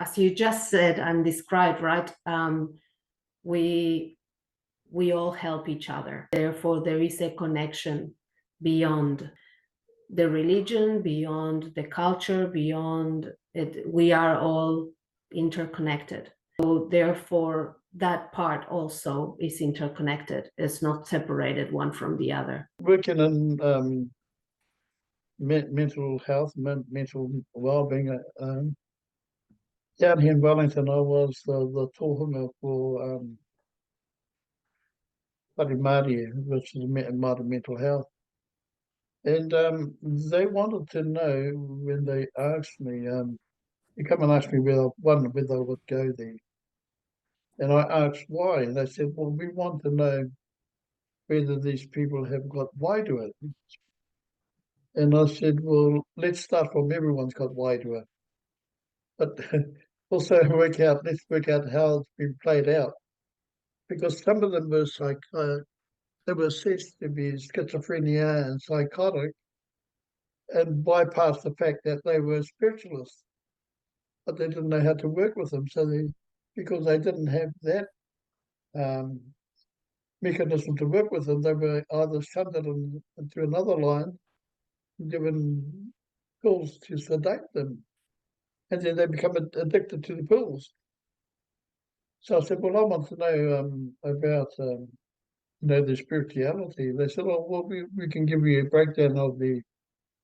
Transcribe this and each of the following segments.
as you just said and described, right? We all help each other. Therefore, there is a connection beyond the religion, beyond the culture, beyond it. We are all interconnected. So therefore, that part also is interconnected. It's not separated one from the other. Working in mental health, mental well-being. Down here in Wellington, I was the tohunga for Maori, which is Maori mental health. And they wanted to know when they asked me, you come and ask me whether I would go there. And I asked why, and they said, well, we want to know whether these people have got wairua. And I said, well, let's start from everyone's got wairua. But also let's work out how it's been played out. Because some of them were they were assessed to be schizophrenia and psychotic and bypassed the fact that they were spiritualists. But they didn't know how to work with them. So because they didn't have that mechanism to work with them, they were either shunted into another line, given pills to sedate them, and then they become addicted to the pills. So I said, well, I want to know about the spirituality. They said, oh, well, we can give you a breakdown of the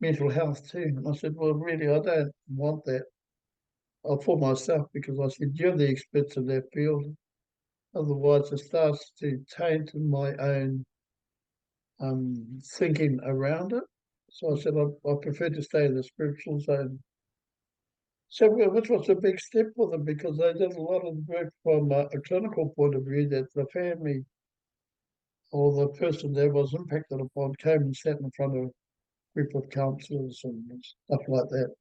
mental health too. And I said, well, really, I don't want that for myself, because I said, you're the experts in that field. Otherwise, it starts to taint my own thinking around it. So I said, I prefer to stay in the spiritual zone. So, which was a big step for them, because they did a lot of work from a clinical point of view, that the family or the person that was impacted upon came and sat in front of a group of counsellors and stuff like that.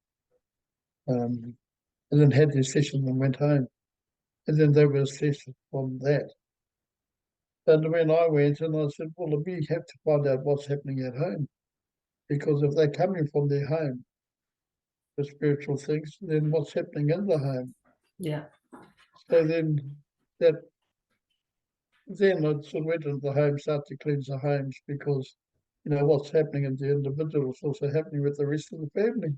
And then had their session and went home. And then they were assessed from that. And when I went and I said, well, we have to find out what's happening at home. Because if they're coming from their home, the spiritual things, then what's happening in the home? Yeah. So then I sort of went into the home, started to cleanse the homes, because what's happening in the individual is also happening with the rest of the family.